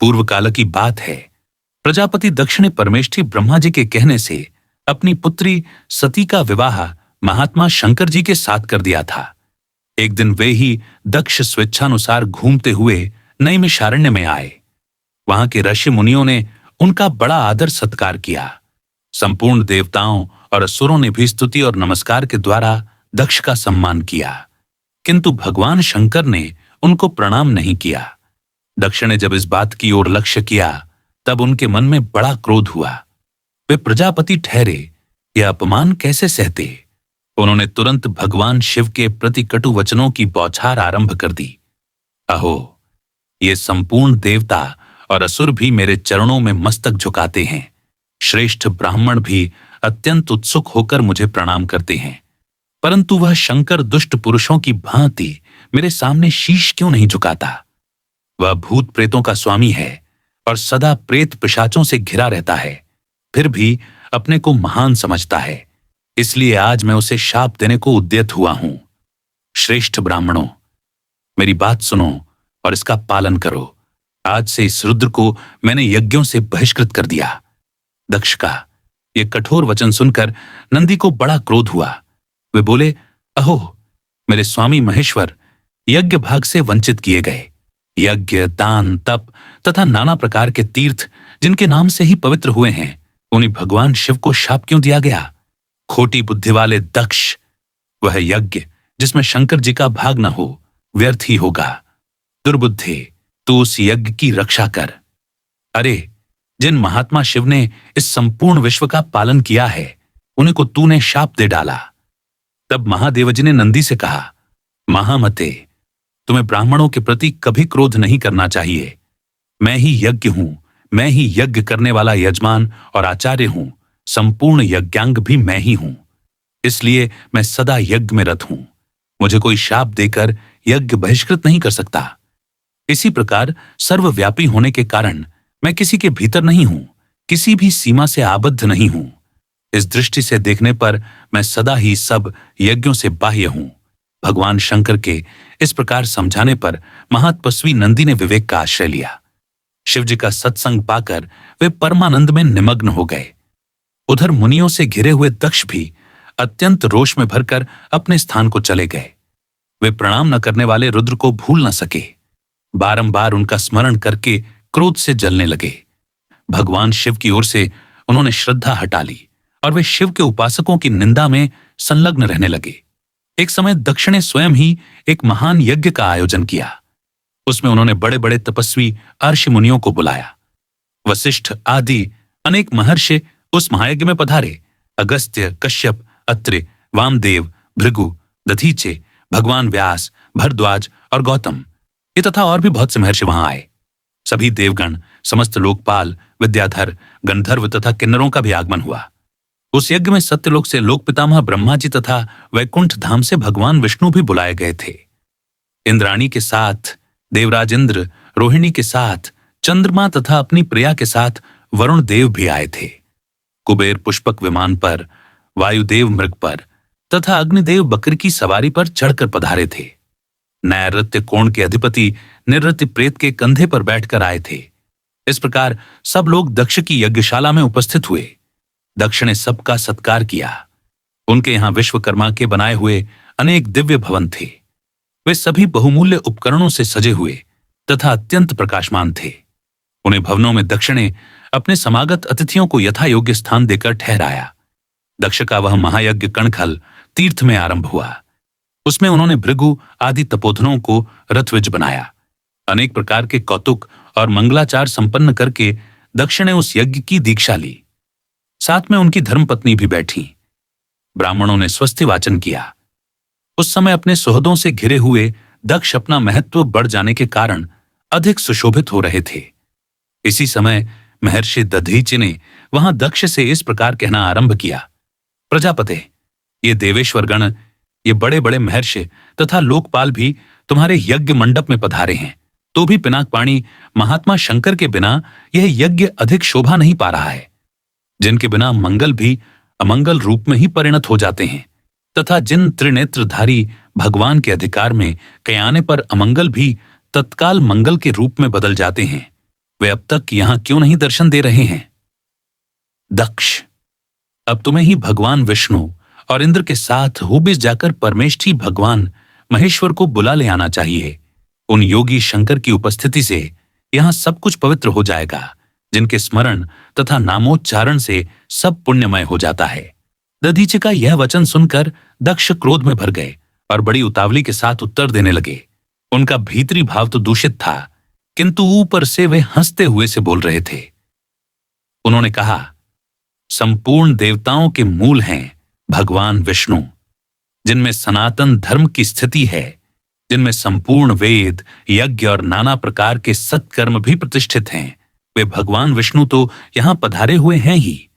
पूर्व काल की बात है। प्रजापति दक्ष ने परमेष्ठी ब्रह्मा जी के कहने से अपनी पुत्री सती का विवाह महात्मा शंकर जी के साथ कर दिया था। एक दिन वे ही दक्ष स्वेच्छानुसार घूमते हुए नैमिषारण्य में आए। वहां के ऋषि मुनियों ने उनका बड़ा आदर सत्कार किया। संपूर्ण देवताओं और असुरों ने भी स्तुति और नमस्कार के द्वारा दक्ष का सम्मान किया, किंतु भगवान शंकर ने उनको प्रणाम नहीं किया। दक्ष ने जब इस बात की ओर लक्ष्य किया तब उनके मन में बड़ा क्रोध हुआ। वे प्रजापति ठहरे, यह अपमान कैसे सहते। उन्होंने तुरंत भगवान शिव के प्रति कटु वचनों की बौछार आरंभ कर दी। अहो, ये संपूर्ण देवता और असुर भी मेरे चरणों में मस्तक झुकाते हैं। श्रेष्ठ ब्राह्मण भी अत्यंत उत्सुक होकर मुझे प्रणाम करते हैं, परंतु वह शंकर दुष्ट पुरुषों की भांति मेरे सामने शीश क्यों नहीं झुकाता। वह भूत प्रेतों का स्वामी है और सदा प्रेत पिशाचों से घिरा रहता है, फिर भी अपने को महान समझता है। इसलिए आज मैं उसे शाप देने को उद्यत हुआ हूं। श्रेष्ठ ब्राह्मणों, मेरी बात सुनो और इसका पालन करो। आज से इस रुद्र को मैंने यज्ञों से बहिष्कृत कर दिया। दक्ष का यह कठोर वचन सुनकर नंदी को बड़ा क्रोध हुआ। वे बोले, अहो, मेरे स्वामी महेश्वर यज्ञ भाग से वंचित किए गए। यज्ञ, दान, तप तथा नाना प्रकार के तीर्थ जिनके नाम से ही पवित्र हुए हैं, उन्हें भगवान शिव को शाप क्यों दिया गया। खोटी बुद्धि वाले दक्ष, वह यज्ञ जिसमें शंकर जी का भाग न हो व्यर्थ ही होगा। दुर्बुद्धि, तू उस यज्ञ की रक्षा कर। अरे, जिन महात्मा शिव ने इस संपूर्ण विश्व का पालन किया है, उन्हीं को तूने शाप दे डाला। तब महादेव जी ने नंदी से कहा, महामते, तुम्हें ब्राह्मणों के प्रति कभी क्रोध नहीं करना चाहिए। मैं ही यज्ञ हूं, मैं ही यज्ञ करने वाला यजमान और आचार्य हूं। संपूर्ण यज्ञांग भी मैं ही हूं, इसलिए मैं सदा यज्ञ में रत हूं। मुझे कोई शाप देकर यज्ञ बहिष्कृत नहीं कर सकता। इसी प्रकार सर्वव्यापी होने के कारण मैं किसी के भीतर नहीं हूं, किसी भी सीमा से आबद्ध नहीं हूं। इस दृष्टि से देखने पर मैं सदा ही सब यज्ञों से बाह्य हूं। भगवान शंकर के इस प्रकार समझाने पर महातपस्वी नंदी ने विवेक का आश्रय लिया। शिवजी का सत्संग पाकर वे परमानंद में निमग्न हो गए। उधर मुनियों से घिरे हुए दक्ष भी अत्यंत रोष में भरकर अपने स्थान को चले गए। वे प्रणाम न करने वाले रुद्र को भूल न सके। बारंबार उनका स्मरण करके क्रोध से जलने लगे। भगवान शिव की ओर से उन्होंने श्रद्धा हटा ली और वे शिव के उपासकों की निंदा में संलग्न रहने लगे। एक समय दक्ष ने स्वयं ही एक महान यज्ञ का आयोजन किया। उसमें उन्होंने बड़े बड़े तपस्वी अर्षि मुनियों को बुलाया। वशिष्ठ आदि अनेक महर्षि उस महायज्ञ में पधारे। अगस्त्य, कश्यप, अत्रि, वामदेव, भृगु, दधीचे, भगवान व्यास, भरद्वाज और गौतम, ये तथा और भी बहुत से महर्षि वहां आए। सभी देवगण, समस्त लोकपाल, विद्याधर, गंधर्व तथा किन्नरों का भी आगमन हुआ। उस यज्ञ में सत्यलोक से लोक पितामह ब्रह्मा जी तथा वैकुंठ धाम से भगवान विष्णु भी बुलाए गए थे। इंद्राणी के साथ देवराज इंद्र, रोहिणी के साथ चंद्रमा तथा अपनी प्रिया के साथ वरुण देव भी आए थे। कुबेर पुष्पक विमान पर, वायुदेव मृग पर तथा अग्निदेव बकर की सवारी पर चढ़कर पधारे थे। नैऋत्य कोण के अधिपति निरृत्य प्रेत के कंधे पर बैठकर आए थे। इस प्रकार सब लोग दक्ष की यज्ञशाला में उपस्थित हुए। दक्ष ने सबका सत्कार किया। उनके यहां विश्वकर्मा के बनाए हुए अनेक दिव्य भवन थे। वे सभी बहुमूल्य उपकरणों से सजे हुए तथा अत्यंत प्रकाशमान थे। उन्हें भवनों में दक्ष ने अपने समागत अतिथियों को यथा योग्य स्थान देकर ठहराया। दक्ष का वह महायज्ञ कणखल तीर्थ में आरंभ हुआ। उसमें उन्होंने भृगु आदि तपोधनों को रथविज बनाया। अनेक प्रकार के कौतुक और मंगलाचार संपन्न करके दक्ष ने उस यज्ञ की दीक्षा ली। साथ में उनकी धर्मपत्नी भी बैठी। ब्राह्मणों ने स्वस्ति वाचन किया। उस समय अपने सुहृदों से घिरे हुए दक्ष अपना महत्व बढ़ जाने के कारण अधिक सुशोभित हो रहे थे। इसी समय महर्षि दधीचि ने वहां दक्ष से इस प्रकार कहना आरंभ किया, प्रजापते, ये देवेश्वर गण, ये बड़े बड़े महर्षि तथा लोकपाल भी तुम्हारे यज्ञ मंडप में पधारे हैं, तो भी पिनाकपाणी महात्मा शंकर के बिना यह यज्ञ अधिक शोभा नहीं पा रहा है। जिनके बिना मंगल भी अमंगल रूप में ही परिणत हो जाते हैं तथा जिन त्रिनेत्रधारी भगवान के अधिकार में कयाने पर अमंगल भी तत्काल मंगल के रूप में बदल जाते हैं, वे अब तक यहां क्यों नहीं दर्शन दे रहे हैं? दक्ष, अब तुम्हें ही भगवान विष्णु और इंद्र के साथ हूबिस जाकर परमेष्ठी भगवान महेश्वर को बुला ले आना चाहिए। उन योगी शंकर की उपस्थिति से यहां सब कुछ पवित्र हो जाएगा, जिनके स्मरण तथा नामोच्चारण से सब पुण्यमय हो जाता है। दधीचि का यह वचन सुनकर दक्ष क्रोध में भर गए और बड़ी उतावली के साथ उत्तर देने लगे। उनका भीतरी भाव तो दूषित था, किंतु ऊपर से वे हंसते हुए से बोल रहे थे। उन्होंने कहा, संपूर्ण देवताओं के मूल हैं भगवान विष्णु, जिनमें सनातन धर्म की स्थिति है, जिनमें संपूर्ण वेद, यज्ञ और नाना प्रकार के सत्कर्म भी प्रतिष्ठित हैं। वे भगवान विष्णु तो यहां पधारे हुए हैं ही।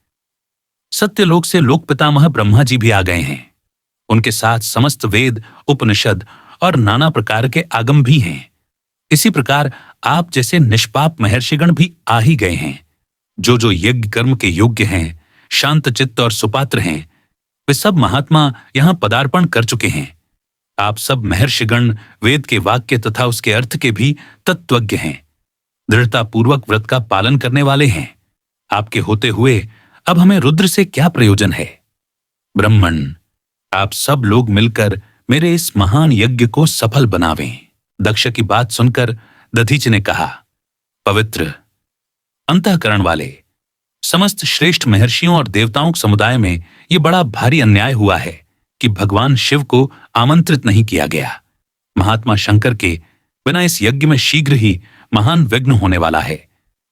सत्यलोक से लोक पितामह ब्रह्मा जी भी आ गए हैं। उनके साथ समस्त वेद, उपनिषद और नाना प्रकार के आगम भी हैं। इसी प्रकार आप जैसे निष्पाप महर्षिगण भी आ ही गए हैं। जो यज्ञ कर्म के योग्य हैं, शांत चित्त और सुपात्र हैं, वे सब महात्मा यहां पदार्पण कर चुके हैं। आप सब महर्षिगण वेद के वाक्य तथा उसके अर्थ के भी तत्वज्ञ हैं, दृढ़ता पूर्वक व्रत का पालन करने वाले हैं। आपके होते हुए अब हमें रुद्र से क्या प्रयोजन है? ब्रह्मण, आप सब लोग मिलकर मेरे इस महान यज्ञ को सफल बनावें। दक्ष की बात सुनकर दधीचि ने कहा, पवित्र, अंतःकरण वाले समस्त श्रेष्ठ महर्षियों और देवताओं के समुदाय में यह बड़ा भारी अन्याय हुआ है कि भगवान शिव को आमंत्रित नहीं किया गया। महात्मा शंकर के बिना इस यज्ञ में शीघ्र ही महान विघ्न होने वाला है।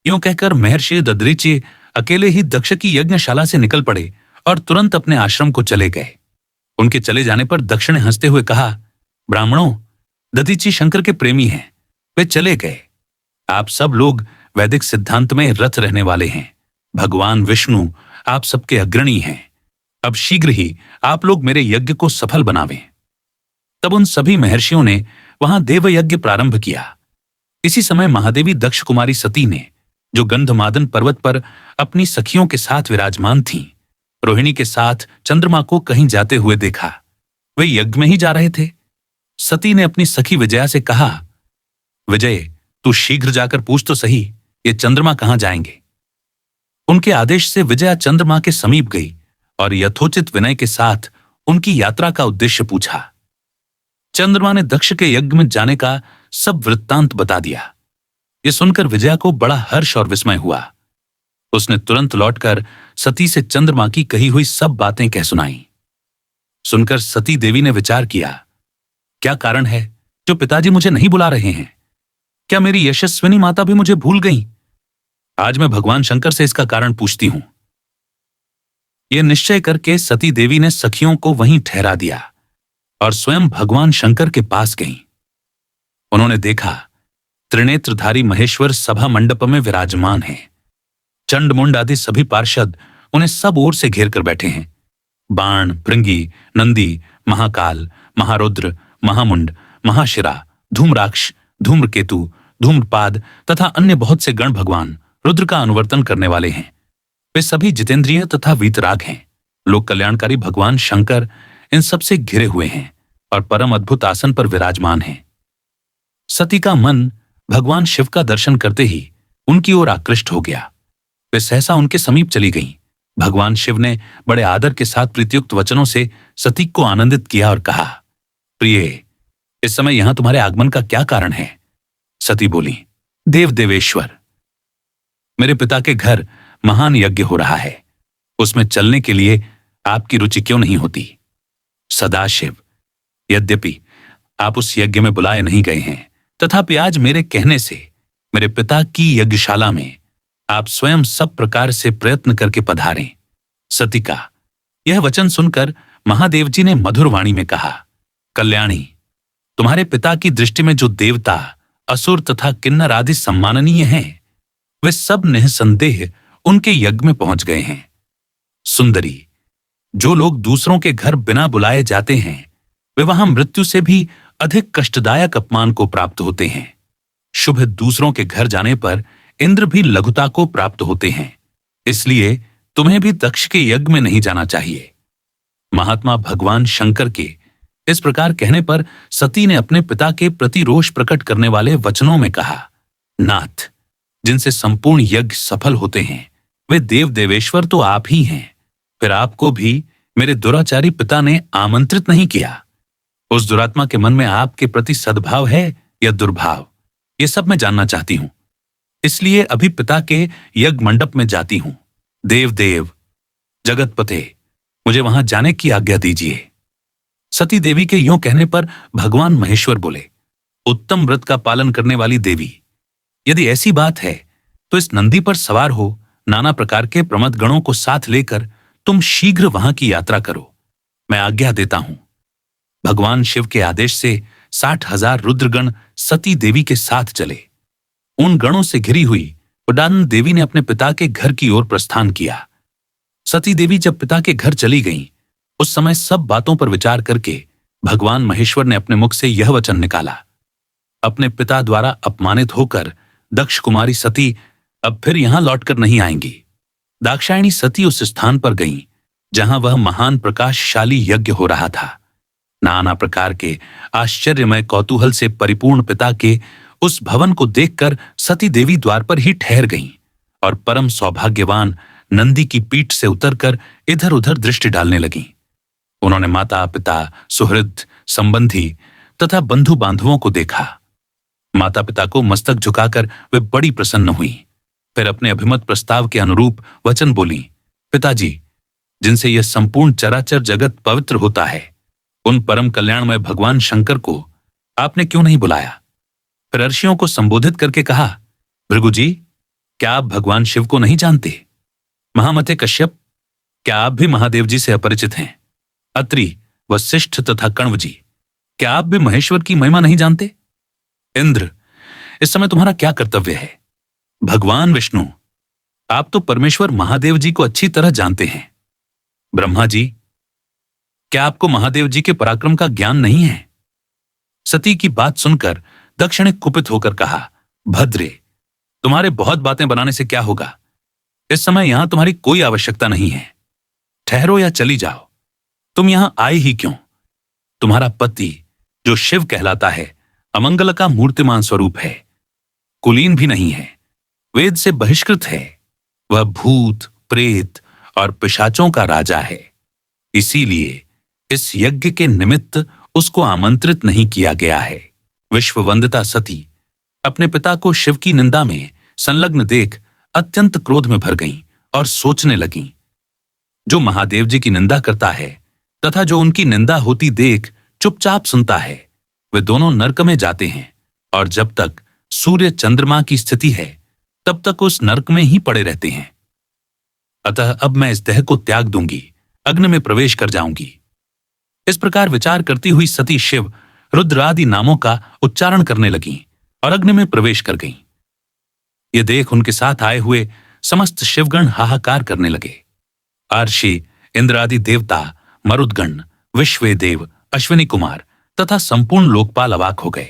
यूं कहकर महर्षि दधीचि अकेले ही दक्ष की यज्ञशाला से निकल पड़े और तुरंत अपने आश्रम को चले गए। उनके चले जाने पर दक्ष ने हंसते हुए कहा, ब्राह्मणों, दधीचि शंकर के प्रेमी हैं, वे चले गए। आप सब लोग वैदिक सिद्धांत में रत रहने वाले हैं। भगवान विष्णु आप सबके अग्रणी हैं। अब शीघ्र ही आप लोग मेरे यज्ञ को सफल बनावें। तब उन सभी महर्षियों ने वहां देवयज्ञ प्रारंभ किया। इसी समय महादेवी दक्ष कुमारी सती ने, जो गंधमादन पर्वत पर अपनी सखियों के साथ विराजमान थीं, रोहिणी के साथ चंद्रमा को कहीं जाते हुए देखा। वे यज्ञ में ही जा रहे थे। सती ने अपनी सखी विजया से कहा, विजय, तू शीघ्र जाकर पूछ तो सही, ये चंद्रमा कहां जाएंगे? उनके आदेश से विजया चंद्रमा के समीप गई और यथोचित विनय के साथ उनकी यात्रा का उद्देश्य पूछा। चंद्रमा ने दक्ष के यज्ञ में जाने का सब वृत्तांत बता दिया। यह सुनकर विजया को बड़ा हर्ष और विस्मय हुआ। उसने तुरंत लौटकर सती से चंद्रमा की कही हुई सब बातें कह सुनाई। सुनकर सती देवी ने विचार किया, क्या कारण है जो पिताजी मुझे नहीं बुला रहे हैं? क्या मेरी यशस्विनी माता भी मुझे भूल गई? आज मैं भगवान शंकर से इसका कारण पूछती हूं। यह निश्चय करके सती देवी ने सखियों को वहीं ठहरा दिया और स्वयं भगवान शंकर के पास गईं। उन्होंने देखा, त्रिनेत्रधारी महेश्वर सभा मंडप में विराजमान हैं। चंडमुंड आदि सभी पार्षद उन्हें सब ओर से घेर कर बैठे हैं। बाण, भृंगी, नंदी, महाकाल, महारुद्र, महामुंड, महाशिरा, धूम्राक्ष, धूम्रकेतु, धूम्रपाद तथा अन्य बहुत से गण भगवान रुद्र का अनुवर्तन करने वाले हैं। वे सभी जितेंद्रिय तथा वीतराग हैं। लोक कल्याणकारी भगवान शंकर इन सब से घिरे हुए हैं और परम अद्भुत आसन पर विराजमान हैं। सती का मन भगवान शिव का दर्शन करते ही उनकी ओर आकृष्ट हो गया। वे सहसा उनके समीप चली गईं। भगवान शिव ने बड़े आदर के साथ प्रीतियुक्त वचनों से सती को आनंदित किया और कहा, प्रिय, इस समय यहां तुम्हारे आगमन का क्या कारण है? सती बोली, देव देवेश्वर, मेरे पिता के घर महान यज्ञ हो रहा है, उसमें चलने के लिए आपकी रुचि क्यों नहीं होती? सदाशिव, यद्यपि आप उस यज्ञ में बुलाए नहीं गए हैं, तथापि आज मेरे कहने से मेरे पिता की यज्ञशाला में आप स्वयं सब प्रकार से प्रयत्न करके पधारें। सती का यह वचन सुनकर महादेव जी ने मधुर वाणी में कहा, कल्याणी, तुम्हारे पिता की दृष्टि में जो देवता, असुर तथा किन्नर आदि सम्माननीय हैं, वे सब निःसंदेह उनके यज्ञ में पहुंच गए हैं। सुंदरी, जो लोग दूसरों के घर बिना बुलाए जाते हैं, वे वहां मृत्यु से भी अधिक कष्टदायक अपमान को प्राप्त होते हैं। शुभ दूसरों के घर जाने पर इंद्र भी लघुता को प्राप्त होते हैं। इसलिए तुम्हें भी दक्ष के यज्ञ में नहीं जाना चाहिए। महात्मा भगवान शंकर के इस प्रकार कहने पर सती ने अपने पिता के प्रति रोष प्रकट करने वाले वचनों में कहा, नाथ, जिनसे संपूर्ण यज्ञ सफल होते हैं, वे देव देवेश्वर तो आप ही हैं। फिर आपको भी मेरे दुराचारी पिता ने आमंत्रित नहीं किया। उस दुरात्मा के मन में आपके प्रति सद्भाव है या दुर्भाव, ये सब मैं जानना चाहती हूं। इसलिए अभी पिता के यज्ञ मंडप में जाती हूं। देव देव, जगतपते, मुझे वहां जाने की आज्ञा दीजिए। सती देवी के यूं कहने पर भगवान महेश्वर बोले, उत्तम व्रत का पालन करने वाली देवी, यदि ऐसी बात है तो इस नंदी पर सवार हो नाना प्रकार के प्रमथ गणों को साथ लेकर तुम शीघ्र वहां की यात्रा करो। मैं आज्ञा देता हूं। भगवान शिव के आदेश से 60,000 रुद्रगण सती देवी के साथ चले। उन गणों से घिरी हुई उडान देवी ने अपने पिता के घर की ओर प्रस्थान किया। सती देवी जब पिता के घर चली गईं, उस समय सब बातों पर विचार करके भगवान महेश्वर ने अपने मुख से यह वचन निकाला, अपने पिता द्वारा अपमानित होकर दक्ष कुमारी सती अब फिर यहां लौटकर नहीं आएंगी। दाक्षायणी सती उस स्थान पर गईं जहां वह महान प्रकाशशाली यज्ञ हो रहा था। नाना प्रकार के आश्चर्यमय कौतूहल से परिपूर्ण पिता के उस भवन को देखकर सती देवी द्वार पर ही ठहर गईं और परम सौभाग्यवान नंदी की पीठ से उतरकर इधर उधर दृष्टि डालने लगीं। उन्होंने माता पिता, सुहृद, संबंधी तथा बंधु बांधवों को देखा। माता पिता को मस्तक झुकाकर वे बड़ी प्रसन्न हुई। फिर अपने अभिमत प्रस्ताव के अनुरूप वचन बोली, पिताजी, जिनसे यह संपूर्ण चराचर जगत पवित्र होता है, उन परम कल्याणमय भगवान शंकर को आपने क्यों नहीं बुलाया? फिर ऋषियों को संबोधित करके कहा, भृगु जी, क्या आप भगवान शिव को नहीं जानते? महामते कश्यप, क्या आप भी महादेव जी से अपरिचित हैं? अत्रि, वशिष्ठ तथा कण्व जी, क्या आप भी महेश्वर की महिमा नहीं जानते? इंद्र, इस समय तुम्हारा क्या कर्तव्य है? भगवान विष्णु, आप तो परमेश्वर महादेव जी को अच्छी तरह जानते हैं। ब्रह्मा जी, क्या आपको महादेव जी के पराक्रम का ज्ञान नहीं है? सती की बात सुनकर दक्ष ने कुपित होकर कहा, भद्रे, तुम्हारे बहुत बातें बनाने से क्या होगा? इस समय यहां तुम्हारी कोई आवश्यकता नहीं है। ठहरो या चली जाओ। तुम यहां आए ही क्यों? तुम्हारा पति, जो शिव कहलाता है, अमंगल का मूर्तिमान स्वरूप है, कुलीन भी नहीं है, वेद से बहिष्कृत है। वह भूत, प्रेत और पिशाचों का राजा है। इसीलिए इस यज्ञ के निमित्त उसको आमंत्रित नहीं किया गया है। विश्ववंदिता सती अपने पिता को शिव की निंदा में संलग्न देख अत्यंत क्रोध में भर गईं और सोचने लगीं, जो महादेव जी की निंदा करता है तथा जो उनकी निंदा होती देख चुपचाप सुनता है, वे दोनों नरक में जाते हैं और जब तक सूर्य चंद्रमा की स्थिति है तब तक उस नरक में ही पड़े रहते हैं। अतः अब मैं इस देह को त्याग दूंगी, अग्नि में प्रवेश कर जाऊंगी। इस प्रकार विचार करती हुई सती शिव, रुद्र आदि नामों का उच्चारण करने लगीं और अग्नि में प्रवेश कर गईं। ये देख उनके साथ आए हुए समस्त शिवगण हाहाकार करने लगे। अर्षि, इंद्र आदि देवता, मरुदगण, विश्वेदेव, अश्विनी कुमार तथा संपूर्ण लोकपाल अवाक हो गए।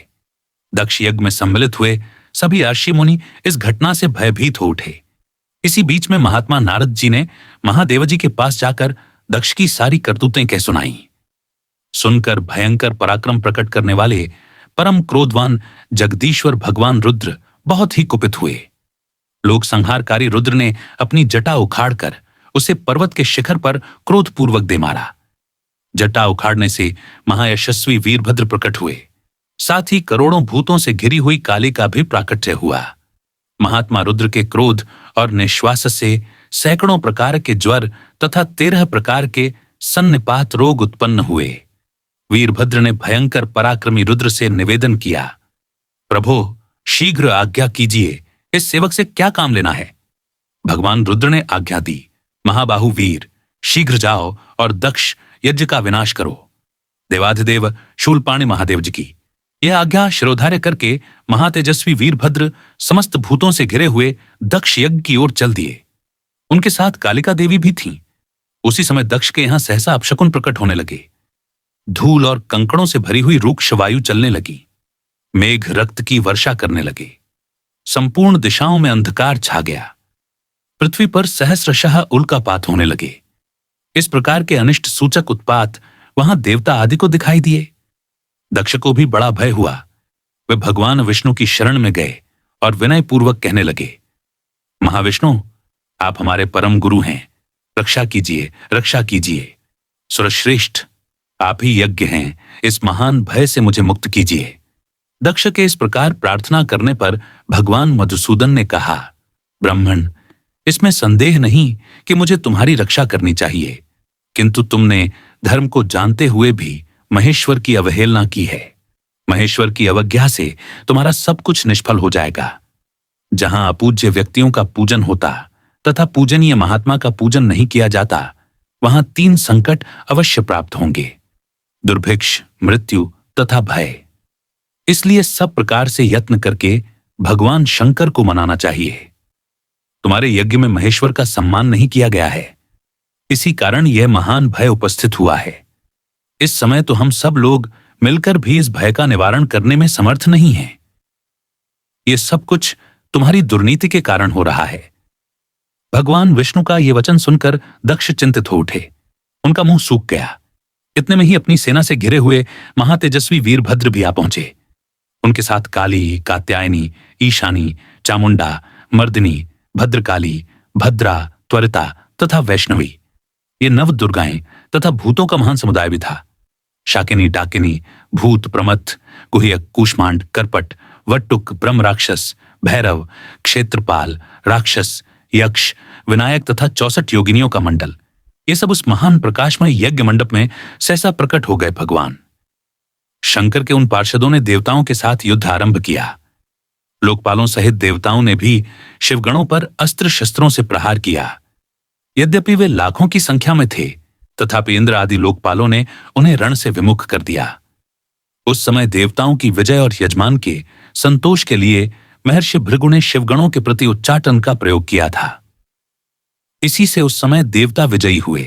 दक्ष यज्ञ में सम्मिलित हुए सभी अर्षि मुनि इस घटना से भयभीत हो उठे। इसी बीच में महात्मा नारद जी ने महादेव जी के पास जाकर दक्ष की सारी करतूतें कह सुनाई। सुनकर भयंकर पराक्रम प्रकट करने वाले परम क्रोधवान जगदीश्वर भगवान रुद्र बहुत ही कुपित हुए। लोक संहारकारी रुद्र ने अपनी जटा उखाड़कर उसे पर्वत के शिखर पर क्रोधपूर्वक दे मारा। जटा उखाड़ने से महायशस्वी वीरभद्र प्रकट हुए। साथ ही करोड़ों भूतों से घिरी हुई कालिका भी प्राकट्य हुआ। महात्मा रुद्र के क्रोध और निश्वास से सैकड़ों प्रकार के ज्वर तथा 13 प्रकार के सन्निपात रोग उत्पन्न हुए। वीरभद्र ने भयंकर पराक्रमी रुद्र से निवेदन किया, प्रभो, शीघ्र आज्ञा कीजिए, इस सेवक से क्या काम लेना है? भगवान रुद्र ने आज्ञा दी, महाबाहु वीर, शीघ्र जाओ और दक्ष यज्ञ का विनाश करो। देवाधिदेव शूलपाणि महादेव जी की यह आज्ञा शिरोधार्य करके महातेजस्वी वीरभद्र समस्त भूतों से घिरे हुए दक्ष यज्ञ की ओर चल दिए। उनके साथ कालिका देवी भी थीं। उसी समय दक्ष के यहां सहसा अपशकुन प्रकट होने लगे। धूल और कंकड़ों से भरी हुई रूक्ष वायु चलने लगी। मेघ रक्त की वर्षा करने लगे। संपूर्ण दिशाओं में अंधकार छा गया। पृथ्वी पर सहस्रशः उल्कापात होने लगे। इस प्रकार के अनिष्ट सूचक उत्पात वहां देवता आदि को दिखाई दिए। दक्ष को भी बड़ा भय हुआ। वे भगवान विष्णु की शरण में गए और विनय पूर्वक कहने लगे, महाविष्णु, आप हमारे परम गुरु हैं, रक्षा कीजिए, रक्षा कीजिए। सुरश्रेष्ठ, आप ही यज्ञ हैं, इस महान भय से मुझे मुक्त कीजिए। दक्ष के इस प्रकार प्रार्थना करने पर भगवान मधुसूदन ने कहा, ब्राह्मण, इसमें संदेह नहीं कि मुझे तुम्हारी रक्षा करनी चाहिए, किंतु तुमने धर्म को जानते हुए भी महेश्वर की अवहेलना की है। महेश्वर की अवज्ञा से तुम्हारा सब कुछ निष्फल हो जाएगा। जहां अपूज्य व्यक्तियों का पूजन होता तथा पूजनीय महात्मा का पूजन नहीं किया जाता, वहां 3 संकट अवश्य प्राप्त होंगे, दुर्भिक्ष, मृत्यु तथा भय। इसलिए सब प्रकार से यत्न करके भगवान शंकर को मनाना चाहिए। तुम्हारे यज्ञ में महेश्वर का सम्मान नहीं किया गया है, इसी कारण यह महान भय उपस्थित हुआ है। इस समय तो हम सब लोग मिलकर भी इस भय का निवारण करने में समर्थ नहीं हैं। यह सब कुछ तुम्हारी दुर्नीति के कारण हो रहा है। भगवान विष्णु का यह वचन सुनकर दक्ष चिंतित हो उठे। उनका मुंह सूख गया। इतने में ही अपनी सेना से घिरे हुए महातेजस्वी वीरभद्र भी आ पहुंचे। उनके साथ काली, कात्यायनी, ईशानी, चामुंडा, मर्दिनी, भद्रकाली, भद्रा, त्वरिता तथा वैष्णवी, ये 9 दुर्गाएं तथा भूतों का महान समुदाय भी था। शाकिनी, डाकिनी, भूत, प्रमथ, गुह्यक, कूष्मांड, करपट, वट्टुक, ब्रह्म राक्षस, भैरव, क्षेत्रपाल, राक्षस, यक्ष, विनायक तथा 64 योगिनियों का मंडल, ये सब उस महान प्रकाशमय यज्ञ मंडप में सहसा प्रकट हो गए। भगवान शंकर के उन पार्षदों ने देवताओं के साथ युद्ध आरंभ किया। लोकपालों सहित देवताओं ने भी शिवगणों पर अस्त्र शस्त्रों से प्रहार किया। यद्यपि वे लाखों की संख्या में थे, तथापि इंद्र आदि लोकपालों ने उन्हें रण से विमुख कर दिया। उस समय देवताओं की विजय और यजमान के संतोष के लिए महर्षि भृगु ने शिवगणों के प्रति उच्चाटन का प्रयोग किया था। इसी से उस समय देवता विजयी हुए।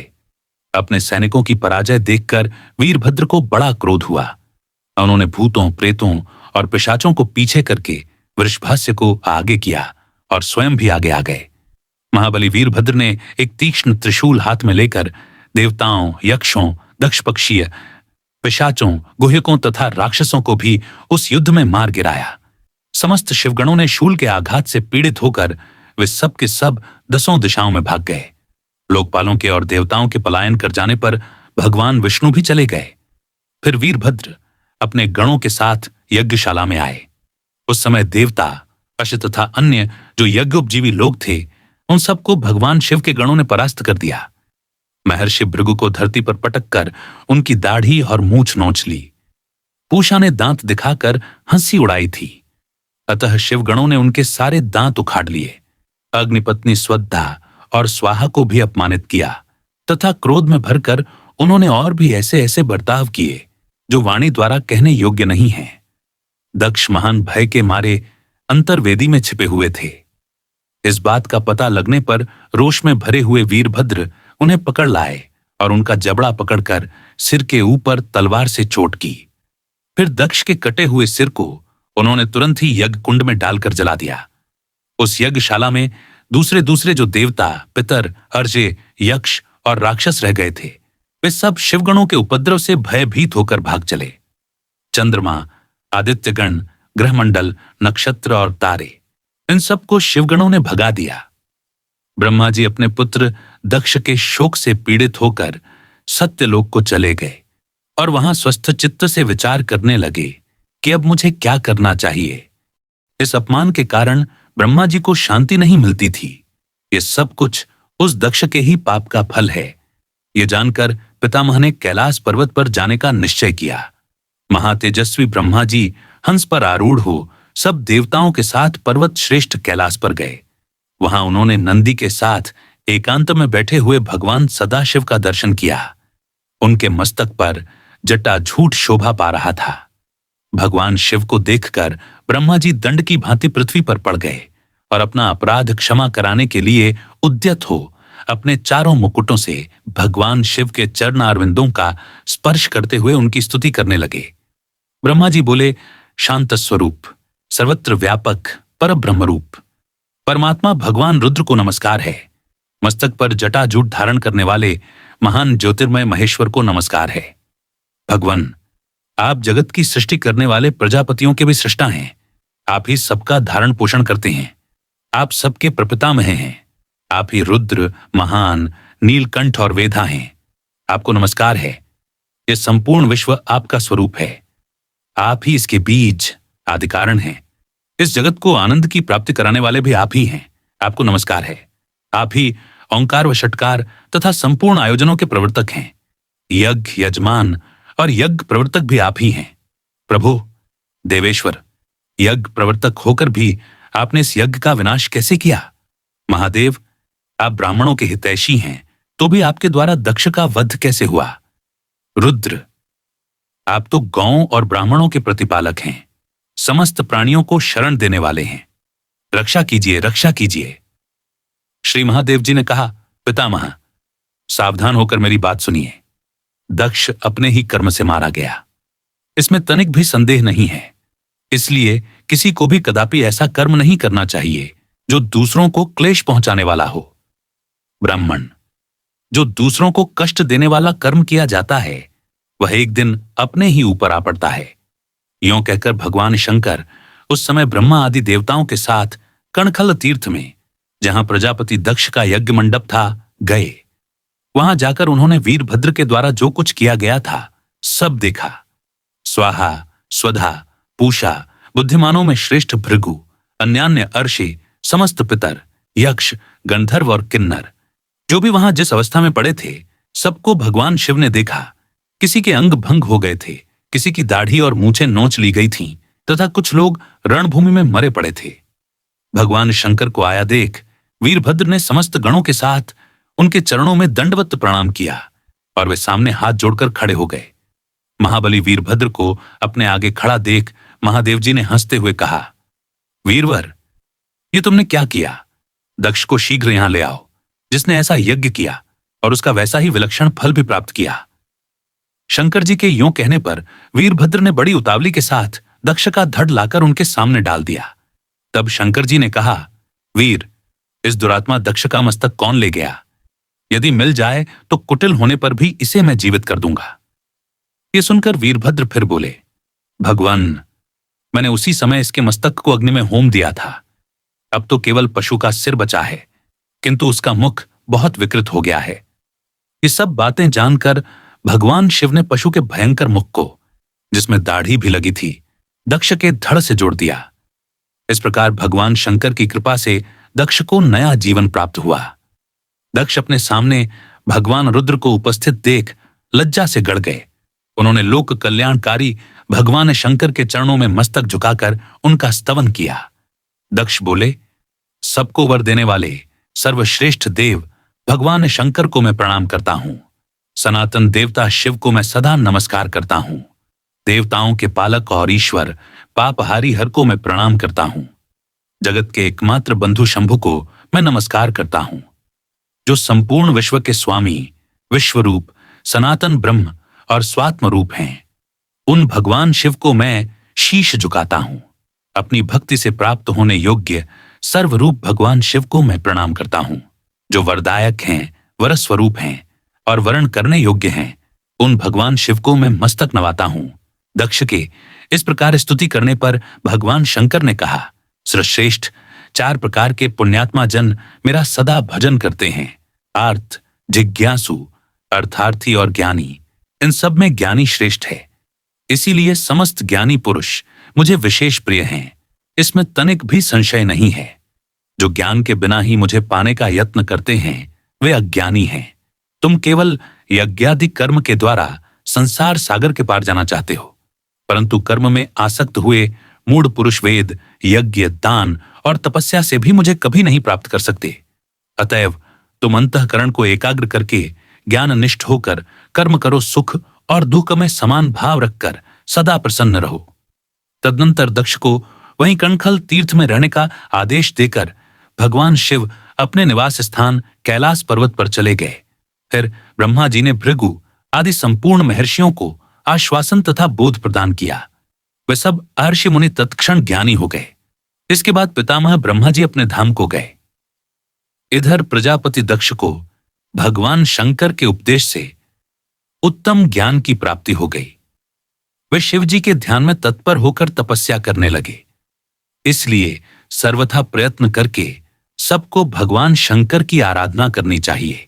अपने सैनिकों की पराजय देखकर वीरभद्र को बड़ा क्रोध हुआ। उन्होंने भूतों, प्रेतों और पिशाचों को पीछे करके वृषभास्य को आगे किया और स्वयं भी आगे आ गए। महाबली वीरभद्र ने एक तीक्ष्ण त्रिशूल हाथ में लेकर देवताओं, यक्षों, दक्ष पक्षीय, पिशाचों, गुह्यकों तथा राक्षसों को भी उस युद्ध में मार गिराया। समस्त शिवगणों ने शूल के आघात से पीड़ित होकर वे सब के सब 10 दिशाओं में भाग गए। लोकपालों के और देवताओं के पलायन कर जाने पर भगवान विष्णु भी चले गए। फिर वीरभद्र अपने गणों के साथ यज्ञशाला में आए। उस समय देवता, अश्व तथा अन्य जो यज्ञोपजीवी लोग थे, उन सबको भगवान शिव के गणों ने परास्त कर दिया। महर्षि भृगु को धरती पर पटक कर उनकी दाढ़ी और मूंछ नोच ली। पूषा ने दांत दिखाकर हंसी उड़ाई थी, अतः शिवगणों ने उनके सारे दांत उखाड़ लिए। अग्निपत्नी स्वधा और स्वाहा को भी अपमानित किया तथा क्रोध में भरकर उन्होंने और भी ऐसे ऐसे बर्ताव किए जो वाणी द्वारा कहने योग्य नहीं हैं। दक्ष महान भय के मारे अंतर्वेदी में छिपे हुए थे। इस बात का पता लगने पर रोष में भरे हुए वीरभद्र उन्हें पकड़ लाए और उनका जबड़ा पकड़कर सिर के ऊपर तलवार से चोट की। फिर दक्ष के कटे हुए सिर को उन्होंने तुरंत ही यज्ञ कुंड में डालकर जला दिया। उस यज्ञशाला में दूसरे दूसरे जो देवता, पितर, अर्जे, यक्ष और राक्षस रह गए थे, वे सब शिवगणों के उपद्रव से भयभीत होकर भाग चले। चंद्रमा, आदित्यगण, ग्रहमंडल, नक्षत्र और तारे, इन सबको शिवगणों ने भगा दिया। ब्रह्मा जी अपने पुत्र दक्ष के शोक से पीड़ित होकर सत्यलोक को चले गए और वहां स्वस्थ चित्त से विचार करने लगे कि अब मुझे क्या करना चाहिए। इस अपमान के कारण ब्रह्मा जी को शांति नहीं मिलती थी। ये सब कुछ उस दक्ष के ही पाप का फल है। ये जानकर पितामह ने कैलाश पर्वत पर जाने का निश्चय किया। महातेजस्वी ब्रह्मा जी हंस पर आरूढ़ हो सब देवताओं के साथ पर्वत श्रेष्ठ कैलाश पर गए। वहां उन्होंने नंदी के साथ एकांत में बैठे हुए भगवान सदाशिव का दर्शन किया। उनके मस्तक पर जटा झूठ शोभा पा रहा था। भगवान शिव को देखकर ब्रह्मा जी दंड की भांति पृथ्वी पर पड़ गए और अपना अपराध क्षमा कराने के लिए उद्यत हो अपने चारों मुकुटों से भगवान शिव के चरणारविंदों का स्पर्श करते हुए उनकी स्तुति करने लगे। ब्रह्मा जी बोले, शांत स्वरूप, सर्वत्र व्यापक परब्रह्म रूप परमात्मा भगवान रुद्र को नमस्कार है। मस्तक पर जटाजूट धारण करने वाले महान ज्योतिर्मय महेश्वर को नमस्कार है। भगवान, आप जगत की सृष्टि करने वाले प्रजापतियों के भी सृष्टा हैं। आप ही सबका धारण पोषण करते हैं। आप सबके प्रपितामह हैं। आप ही रुद्र, महान, नीलकंठ और वेधा हैं। आपको नमस्कार है। ये संपूर्ण विश्व आपका स्वरूप है। आप ही इसके बीज, आदि कारण हैं। इस जगत को आनंद की प्राप्ति कराने वाले भी आप ही हैं। आपको नमस्कार है। आप ही ओंकार व षटकार तथा संपूर्ण आयोजनों के प्रवर्तक हैं। यज्ञ, यजमान और यज्ञ प्रवर्तक भी आप ही हैं। प्रभु, देवेश्वर, यज्ञ प्रवर्तक होकर भी आपने इस यज्ञ का विनाश कैसे किया? महादेव, आप ब्राह्मणों के हितैषी हैं, तो भी आपके द्वारा दक्ष का वध कैसे हुआ? रुद्र, आप तो गौओं और ब्राह्मणों के प्रतिपालक हैं, समस्त प्राणियों को शरण देने वाले हैं। रक्षा कीजिए, रक्षा कीजिए। श्री महादेव जी ने कहा, पितामह, सावधान होकर मेरी बात सुनिए। दक्ष अपने ही कर्म से मारा गया, इसमें तनिक भी संदेह नहीं है। इसलिए किसी को भी कदापि ऐसा कर्म नहीं करना चाहिए जो दूसरों को क्लेश पहुंचाने वाला हो। ब्राह्मण, जो दूसरों को कष्ट देने वाला कर्म किया जाता है वह एक दिन अपने ही ऊपर आ पड़ता है। यों कहकर भगवान शंकर उस समय ब्रह्मा आदि देवताओं के साथ कणखल तीर्थ में, जहां प्रजापति दक्ष का यज्ञ मंडप था, गए। वहां जाकर उन्होंने वीरभद्र के द्वारा जो कुछ किया गया था सब देखा। स्वाहा, स्वधा, पूषा, बुद्धिमानों में श्रेष्ठ भृगु, अन्यान्य अर्षि, समस्त पितर, यक्ष, गंधर्व और किन्नर, जो भी वहां जिस अवस्था में पड़े थे, सबको भगवान शिव ने देखा। किसी के अंग भंग हो गए थे, किसी की दाढ़ी और मूछें नोच ली गई थीं, तथा कुछ लोग रणभूमि में मरे पड़े थे। भगवान शंकर को आया देख वीरभद्र ने समस्त गणों के साथ उनके चरणों में दंडवत प्रणाम किया और वे सामने हाथ जोड़कर खड़े हो गए। महाबली वीरभद्र को अपने आगे खड़ा देख महादेव जी ने हंसते हुए कहा, वीरवर, ये तुमने क्या किया? दक्ष को शीघ्र यहां ले आओ, जिसने ऐसा यज्ञ किया और उसका वैसा ही विलक्षण फल भी प्राप्त किया। शंकर जी के यूं कहने पर वीरभद्र ने बड़ी उतावली के साथ दक्ष का धड़ लाकर उनके सामने डाल दिया। तब शंकर जी ने कहा, वीर, इस दुरात्मा दक्ष का मस्तक कौन ले गया? यदि मिल जाए तो कुटिल होने पर भी इसे मैं जीवित कर दूंगा। ये सुनकर वीरभद्र फिर बोले, भगवान, मैंने उसी समय इसके मस्तक को अग्नि में होम दिया था। अब तो केवल पशु का सिर बचा है, किंतु उसका मुख बहुत विकृत हो गया है। ये सब बातें जानकर भगवान शिव ने पशु के भयंकर मुख को, जिसमें दाढ़ी भी लगी थी, दक्ष के धड़ से जोड़ दिया। इस प्रकार भगवान शंकर की कृपा से दक्ष को नया जीवन प्राप्त हुआ। दक्ष अपने सामने भगवान रुद्र को उपस्थित देख लज्जा से गड़ गए। उन्होंने लोक कल्याणकारी भगवान शंकर के चरणों में मस्तक झुकाकर उनका स्तवन किया। दक्ष बोले, सबको वर देने वाले सर्वश्रेष्ठ देव भगवान शंकर को मैं प्रणाम करता हूं। सनातन देवता शिव को मैं सदा नमस्कार करता हूं। देवताओं के पालक और ईश्वर पापहारी हर को मैं प्रणाम करता हूं। जगत के एकमात्र बंधु शंभु को मैं नमस्कार करता हूं, जो संपूर्ण विश्व के स्वामी, विश्वरूप, सनातन ब्रह्म और स्वात्म रूप हैं। उन भगवान शिव को मैं शीश झुकाता हूं। अपनी भक्ति से प्राप्त होने योग्य सर्वरूप भगवान शिव को मैं प्रणाम करता हूं, जो वरदायक हैं, वरस्वरूप हैं और वरण करने योग्य हैं। उन भगवान शिव को मैं मस्तक नवाता हूं। दक्ष के इस प्रकार स्तुति करने पर भगवान शंकर ने कहा, श्रेष्ठ, 4 प्रकार के पुण्यात्मा जन मेरा सदा भजन करते हैं। आर्त, जिज्ञासु, अर्थार्थी और ज्ञानी, इन सब में ज्ञानी श्रेष्ठ है। इसीलिए समस्त ज्ञानी पुरुष मुझे विशेष प्रिय हैं। इसमें तनिक भी संशय नहीं है। जो ज्ञान के बिना ही मुझे पाने का यत्न करते हैं वे अज्ञानी हैं। तुम केवल यज्ञादि कर्म के द्वारा संसार सागर के पार जाना चाहते हो, परंतु कर्म में आसक्त हुए मूढ़ पुरुष वेद, यज्ञ, दान और तपस्या से भी मुझे कभी नहीं प्राप्त कर सकते। अतएव तुम अंतःकरण को एकाग्र करके ज्ञान निष्ठ होकर कर्म करो। सुख और दुख में समान भाव रखकर सदा प्रसन्न रहो। तदनंतर दक्ष को वहीं कणखल तीर्थ में रहने का आदेश देकर भगवान शिव अपने निवास स्थान कैलाश पर्वत पर चले गए। फिर ब्रह्मा जी ने भृगु आदि संपूर्ण महर्षियों को आश्वासन तथा बोध प्रदान किया। वे सब महर्षि मुनि तत्क्षण ज्ञानी हो गए। इसके बाद पितामह ब्रह्मा जी अपने धाम को गए। इधर प्रजापति दक्ष को भगवान शंकर के उपदेश से उत्तम ज्ञान की प्राप्ति हो गई। वे शिव जी के ध्यान में तत्पर होकर तपस्या करने लगे। इसलिए सर्वथा प्रयत्न करके सबको भगवान शंकर की आराधना करनी चाहिए।